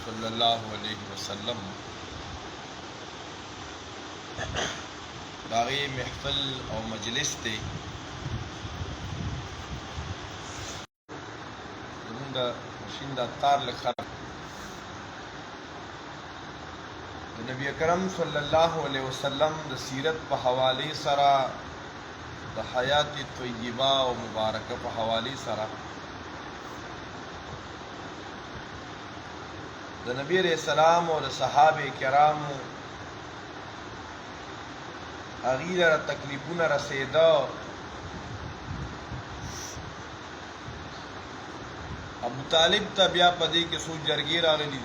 सल्लल्लाहु अलैहि वसल्लम दाग़े महफिल और मजलिस थे ज़रूंगा मशीन तार लिखा नबी अकरम सल्लल्लाहु अलैहि वसल्लम द सीरत पे हवाले सरा द हयात तय्यबा और मुबारक पे हवाले सरा द नबी अलैहिस्सलाम और सहाबे किराम अगीर तकलीफुन रसेदा अबू तालिब तबिया पदी के सो जरगी रागली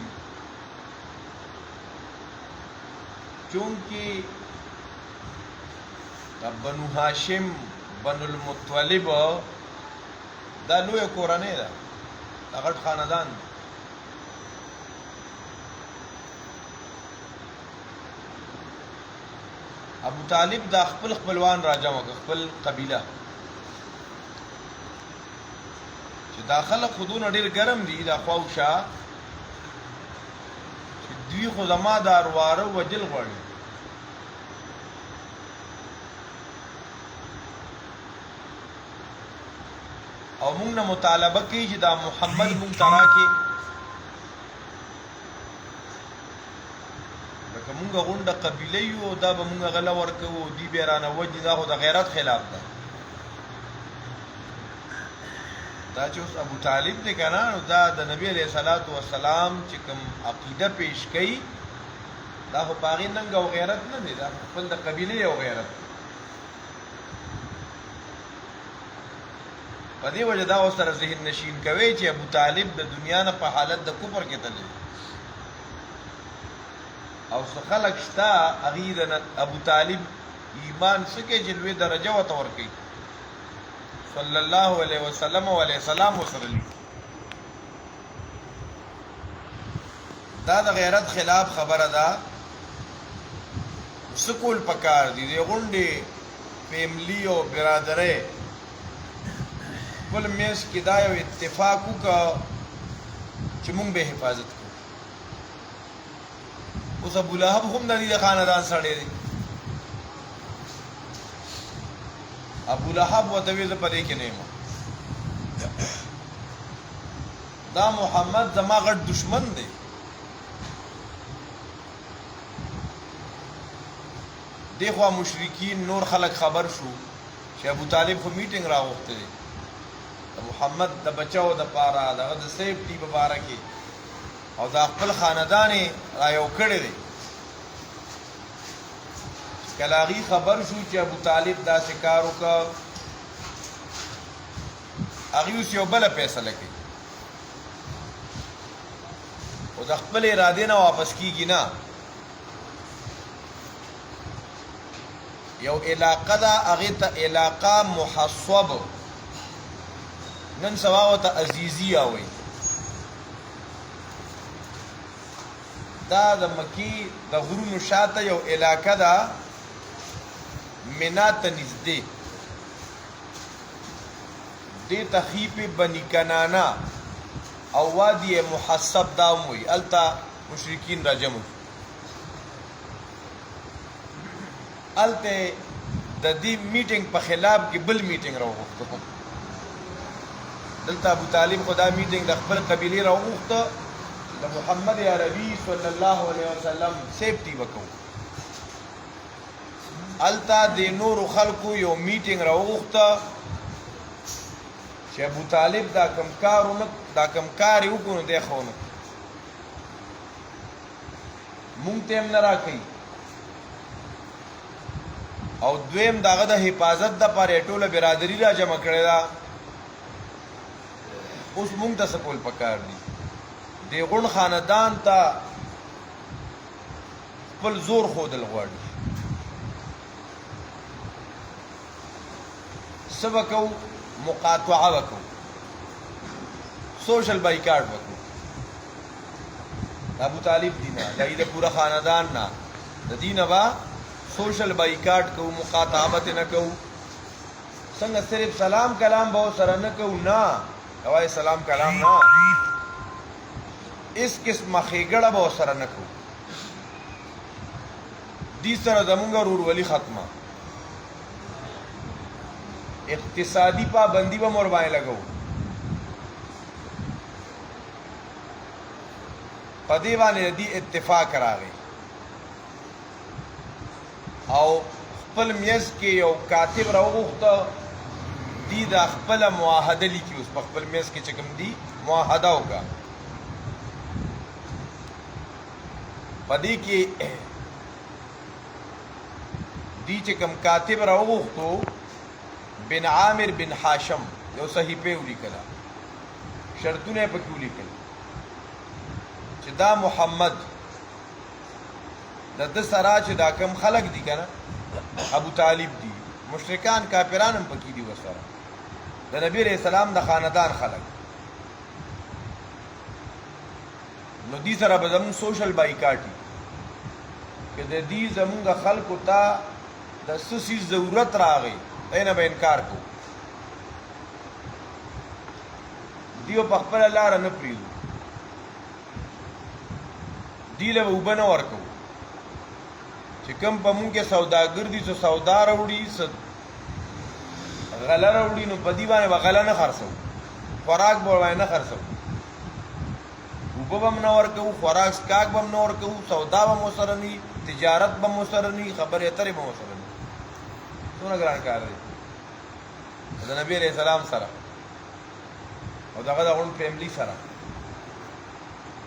चूंकि बनु हाशिम बनुल मुत्तलिब दा लुए कोरने दा अगर खानदान अबू तालिब दा खपल खपलवान राजा वक खपल कबीला چې दाखله خودونه ډیر ګرم دي دا خواوشا چې دوی خو زما دار واره وجل غواړي او موږ نه مطالبه کوي چې دا محمد موږ ترا کې لکه موږ غونډه قبیله یو دا به موږ غلا ورکو دی بیرانه وجه دا خو د غیرت خلاف ده دا چې اوس ابو طالب دی که نه نو دا د نبی علیه صلات وسلام چې کوم عقیده پیش کوي دا خو په هغې ننګ او غیرت نه دی دا خپل د قبیلې او غیرت په دې وجه دا اوس سره ذهن نشین کوي چې ابو طالب د دنیا نه په حالت د کفر کې تللی او څه خلک شته هغې د ابو طالب ایمان څه کوي چې لوی درجه ورته ورکوي صلی الله علیه وسلم و علیه السلام وسره دا د غیرت خلاف خبره ده سکول پکار دي د غونډې فیملی او برادرۍ خپل میز کې دا یو اتفاق وکړه چې موږ به حفاظت کوو اوس ابو لهب هم د دې خاندان سړی دی ابو لهب ورته ویل په دې کې نه یم دا محمد زما غټ دشمن دی دغه مشرکین نور خلک خبر شو چې ابو طالب خو میټینګ راوخته دی محمد د بچاو د پاره دغه د سیفټي په باره کې او د خپل خاندان را یو کړی دی کلاغي خبر شو چې ابو طالب دا کار وکړ هغه اوس یو بل فیصله کوي او د خپل اراده نه واپس کیږي نه یو علاقه دا هغه ته علاقه محصب نن سبا ته عزیزیه وي دا د مکی د غرونو شاته یو علاقه ده منا ته نږدې دې تخیف بنی کنانا او وادي محسب دا موي التا مشرکین راجمو الته د دې میټینګ په خلاف کې بل میټینګ راوغوښته دلته ابو طالب خدا میټینګ د خپل قبیله راوغوښته د محمد عربي صلی الله علیه وسلم سیفټي وکړو التا د نور خلکو یو میټینګ راوغوښته چې ابو طالب دا کم کار یې وکړو دی خو نه مونږ ته هم نه راکوي او دویم دغه د حفاظت دپاره یې ټوله برادري را جمع کړې ده اوس مونږ ته څه کول پکار دي د غون خاندان ته خپل زور ښودل غواړي څه به کوو مقاطعه وکړو سوشل بایکاټ وکړو ابو طالب دی نه د پورا خاندان نه د دې نه به سوشل بایکاټ کوو مقاطعه نه کوو څنګه صرف سلام کلام به سره نه کوو نه کوای سلام کلام نه اس قسمه ښېګړه به ورسره نه کوو دې سره زمونږ ورورولي ختمه اقتصادي پابندي به مور باندې لګو په دې باندې دې اتفاق راغی او خپل میز کې یو کاتب راوغوښته دی دا خپل معاهده لیکي اوس په خپل میز کې چې کوم دی معاهده وکړه په دې کې دی چې کوم کاتب راوغوښتو بن عامر بن حاشم یو صحیفه ولیکله شرطونه یې پکې ولیکل چې دا محمد د ده سره چې دا کم خلق دي که نه ابو طالب دي مشرکان کافران هم پکې دي ورسره د نبی علیہ السلام د خاندان خلق نو دې سره به زمونږ سوشل بایکاټي که د دې زمونږ خلکو ته د څه څیز ضرورت راغی دی نه به انکار کوو دیو په خپله لاره نه پرېږدو دی له به اوبه نه ورکوو چې کوم په مونږ کې سوداګر دي څه سودا راوړي څه غله راوړي نو په دې باندې به غله نه خرڅوو خوراک به ورباندې نه خرڅوو اوبه به هم نه ورکوو خوراک څښاک به هم نه ورکوو سودا به مو سره نه تجارت به مو سره نه خبرې اترې به مو سره نه څومره ګران کار دی د نبي علیہ السلام سره او دغه د غون فیملی سره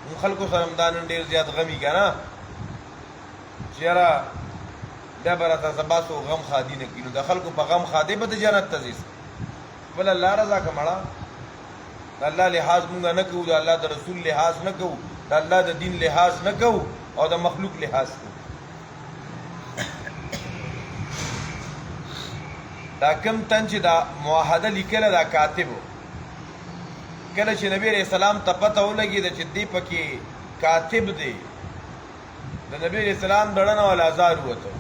اون خلکو سره هم دا نن ډېر زیات غمي که نه چې یاره بیا به راته سبا څو غم ښادي نه کړي نو د خلکو په غم ښادۍ به د جنت ته ځي خپله الله رضا که مړه د الله لحاظ مونږ نه کوو د الله د رسول لحاظ نه کوو د الله د دین لحاظ نه کوو او د مخلوق لحاظ کوو دا کم تن چې دا معاهده لیکله دا کاتب کله چې نبی علیہ السلام ته پته ولګېده چې دې پکې کاتب دی د نبی علیہ السلام دړنه والا ازار ووته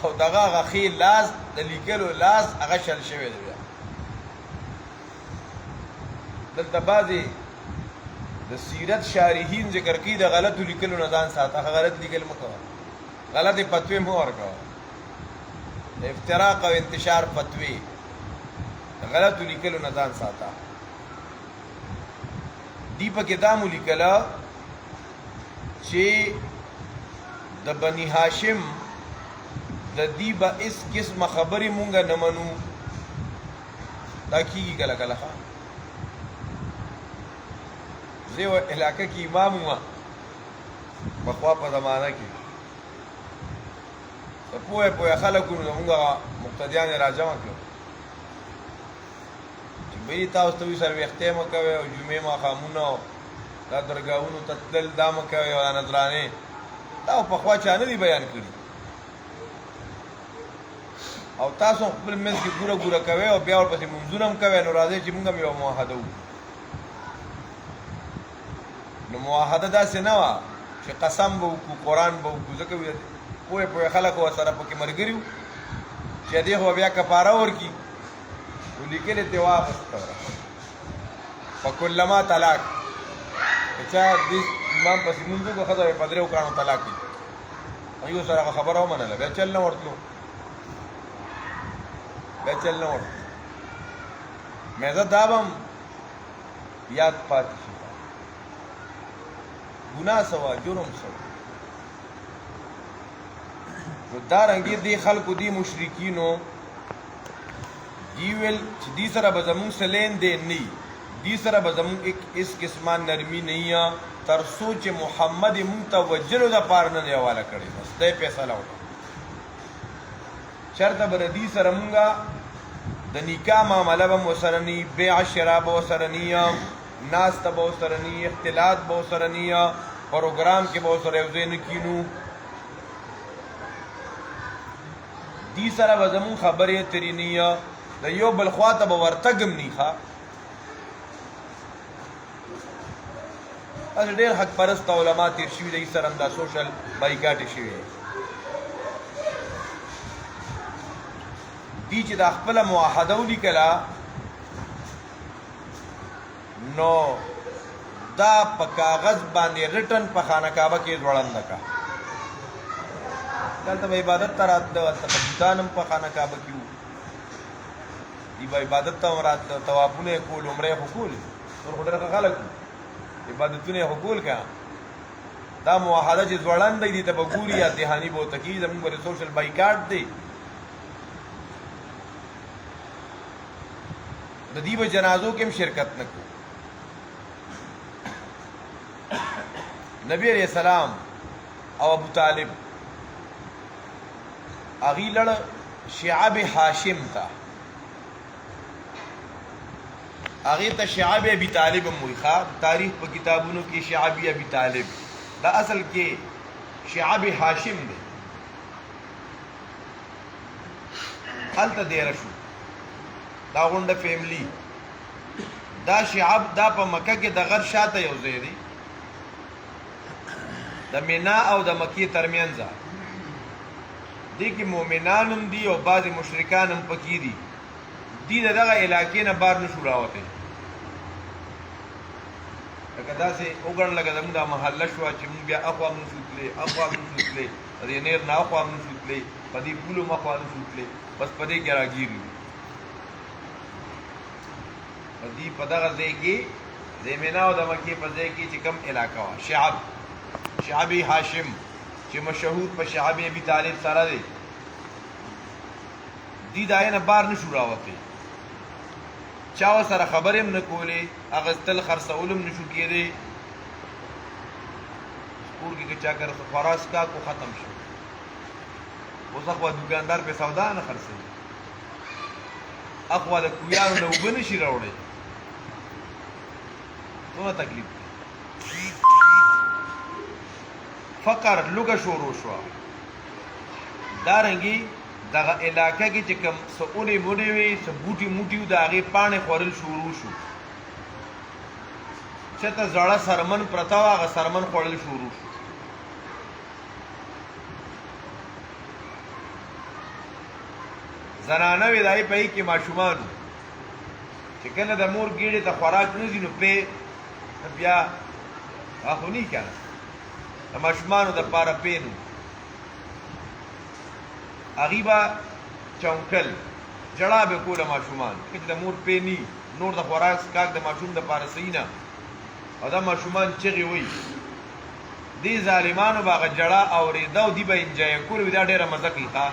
او دغه هغه ښې لاس د لیکلو لاس هغه شل شوی دی بیا دلته بعضې د سیرت شارحین ذکر کوي د غلطو لیکلو نه ځان ساته هغه غلط لیکل مه کوه غلطې فتوې مه ورکوه افتراق او انتشار فتوی غلط لیکلو نه ځان ساته دی پکې دا مو لیکله چې د بني هاشم د دې به هېڅ قسمه خبرې مونږ نه منو دا کېږي کله کله ښه زه یوه علاقه کې امام وم پخوا په زمانه کې د پوهه پوهه خلکو نو زمونږ هغه مقتدیان یې راجمع کړل چې بهي تاسو ته وي سرویختې مه کوئ او جمعې ماښامونه دا درګاهونو ته تلل دا مه کوئ او دا نذرانې دا پخوا چا نه دي بیان کړي او تاسو خپل منځ کې ګوره ګوره کوئ او بیا ورپسې منځونه هم کوئ نو راځئ چې موږ هم یوه معاهده وکړو نو معاهده داسې نه وه چې قسم به وکړو قرآن به وکړو ځکه پوهې پوهې خلک ورسره پکې ملګري وو چې دې خو بیا کفاره ورکړي نو لیکلې ترې واخېسته په کلما طلاق که چا دې امام پسې لمونځ وکړو ښځه یې په درېو کاڼو طلاق کړي هغوی ورسره هغه خبره ومنله بیا چل نه ورتلو بیا چل نه ورتلو میزه دا به هم یاد پاتې شي ګناه څه وه جرم څه وه نو دارنګې دې خلکو دې مشرکینو دی ویل چې دې سره به زمونږ څه لین دین نه وي دې سره به زمونږ هېڅ قسمه نرمي نه وي تر څو چې محمد یې مونږ ته وجلو دپاره نه دی حواله کړی بس دی فیصله وکړه چېرته به د دې سره مونږ د نکاح معامله به م ورسره نه وي بیع شرا به ورسره نه وي ناسته به ورسره نه وي اختلاط به ورسره نه وي پروګرام کې به ورسره یو ځای نه کینو دی سره به زمونږ خبرې اترې نه وي د یو بل خوا ته به ورتګ هم نه ښه داسې ډېر حق پرسته علما تېر شوي دی سره هم دا سوشل بایکاټې شوي دی چې دا خپله معاهده ولیکله نو دا په کاغذ باندې رټن په خانه کعبه کې ځوړنده کا دلته به عبادت ته راتله هلته په بوتان هم په خانه کعبه کې وو دی به عبادت ته هم راتله طوافونه یې کول عمره یې خو کولې نور خو ډېر ښه خلک وو عبادتونه یې خو کول که دا موحده چې ځوړند دی ته به ګوري یا دهاني به ورته کېږي زمونږ به سوشل بایکاټ دی د دې به جنازو کې هم شرکت نه کوو نبی علیہ السلام او ابو طالب اغي لړ شعب هاشم تا اغي ته شعب ابي طالب موخا تاریخ په کتابونو کې شعب ابي طالب دا اصل کې شعب هاشم دی حالت دیر شو دا غونډه فیملی دا شعب دا په مکه کې د غر شاته یو ځای دی د مینا او د مکی ترمنځ دی کې مؤمنان هم دي او بعض مشرکان هم پکې دي دی دغه علاقې نه بار نشو راوته لکه داسې وګڼ لکه زموږ دا محله شوه چې موږ بیا اخوا هم نشو تللی اخوا هم نشو تللی د دې نیر نه اخوا هم نشو تللی په دې پولو مخوا نشو تللی بس په دې کې راګیر یو په دې په دغه ځای کې د مینا او د مکې په ځای کې چې کوم علاقه وه شعبی هاشم چې مشهور په شعب ابي طالب سره دی دی دای نه بار نشو راوته چا سره خبرې هم نه کولې اغستل خرڅولم نشو کېدی کور کې چا کر خراس کا کو ختم شو اوس خو دکاندار په سودا نه خرڅي اخوا د کویانو نه وبنه شي راوړي نو تکلیف فقر لوګه شروع شو دارنګي دغه علاقې کې چې کوم سونې مونې وي بوټي موټي د هغې پاڼې خورل شروع شو چېرته زړه سرمن پرته وه هغه سرمن خوړل شروع شو زنانه وې د هغې په کې ماشومان چې کله د مور ګېډې ته خوراک نه ځي نو پې بیا هغه خو نه که نه د ماشومانو دپاره پېنو هغې به چونکل جړا به کوله ماشومان که چې د مور پې ني نور د خوراک څښاک د ماشوم دپاره صحیح نه او دا ماشومان چغې وایي دې ظالمانو به هغه جړا اورېده او دې به انجوی کول وي دا ډېره مزه کوي ښه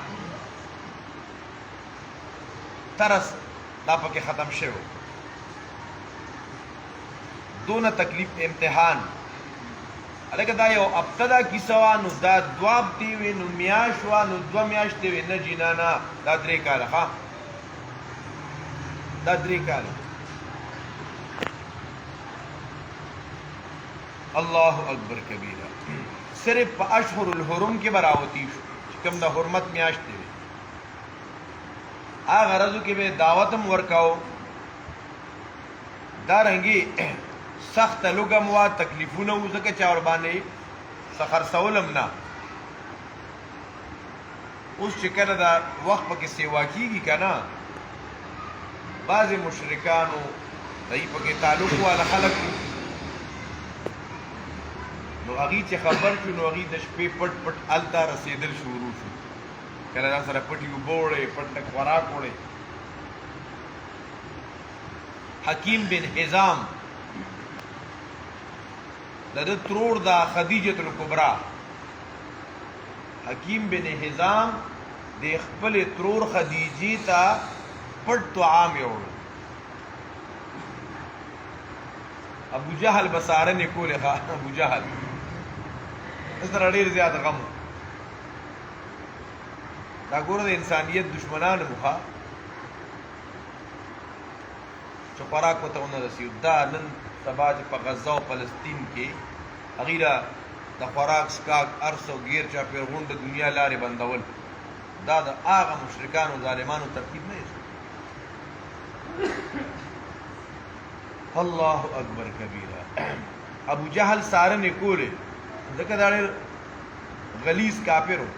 ترس دا پکې ختم شوی دونه تکلیف امتحان الکه دا یو ابتدا کیسه وه نو دا دوه هفتې وې نو میاشت وه نو 2 میاشتې وې نه جینا نه دا 3 کاله ښه دا 3 کاله الله اکبر کبیره صرف په اشهر الحرم کې به راوتی شو چې کوم د حرمت میاشتې وې هغه ورځو کې به دعوت هم ورکاو دارنګې سخت لوګم وا تکلیفونه و ځکه چې اور باندې سخر سولم نه اوس چې کله دا وخت پکې سیوا کیږي که نه بعضې مشرکانو دایي پکې تعلق والا خلک نو هغې چې خبر شو نو هغې د شپې پټ پټ هلته رسېدل شروع شو کله دا سره پټې اوبه وړی پټ لږ خوراک وړی حکیم بن حزام د ترور دا خدیجه الکبرا حکیم بن حزام د خپل ترور خدیجه ته پټ طعام یوړ ابو جهل بساره نه کوله ابو جهل سره ډیر زیات غم دا ګوره د انسانیت دشمنان مخه چې خوراک ورته ونه رسي دا نن سبا چې په غزه او فلسطین کې هغې له د خوراک څښاک ارس او ګیر چاپېر غونډه دنیا لارې بندول دا د هغه مشرکانو ظالمانو ترتیب نه دی الله اکبر کبیره ابو جهل ساره نه کولې ځکه دا ډېر غلیظ کافر و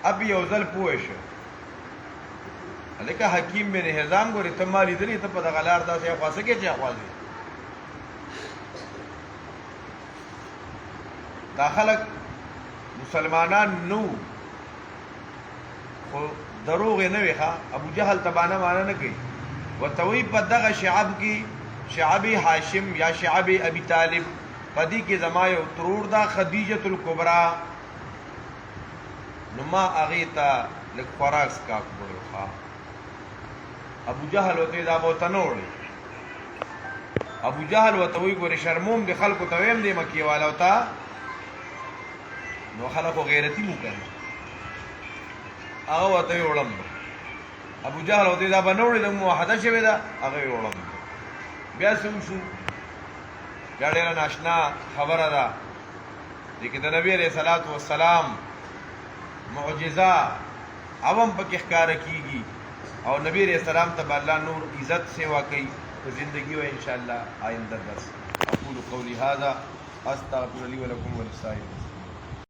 اب یو ځل پوه شو هلکه حکیم بن حزام ګورې ته ما لیدلې ته په دغه لار داسې اخوا څه کې چې اخوا ځې دا خلق مسلمانان نو خو دروغ نه وي ښا ابو جهل تبانه معنا نه کوي وتوی په دغه شعب کې شعب هاشم یا شعب ابي طالب پدې کې زما یو ترور دا خدیجه الکبرى نو ما اغیتا لک فراس کا کړو ښا ابو جهل وته دا بو تنوړي ابو جهل وته وی ګوري شرموم د خلکو تویم دی مکی والا وتا نو خلکو غیرتی مو کوي هغه وته وړم ابو جهل وته دا بنوړي د موحده شوی دا هغه وړم بیا سم شو ډېر ناشنا خبره ده چې د نبی عليه الصلاه والسلام معجزه عوام پکې ښکار کیږي او نبی عليه السلام ته الله نور عزت سیوا کوي تو زندگی و انشاءاللہ آئندہ درس اقول قولی هذا استغفر لي ولكم وللسائرين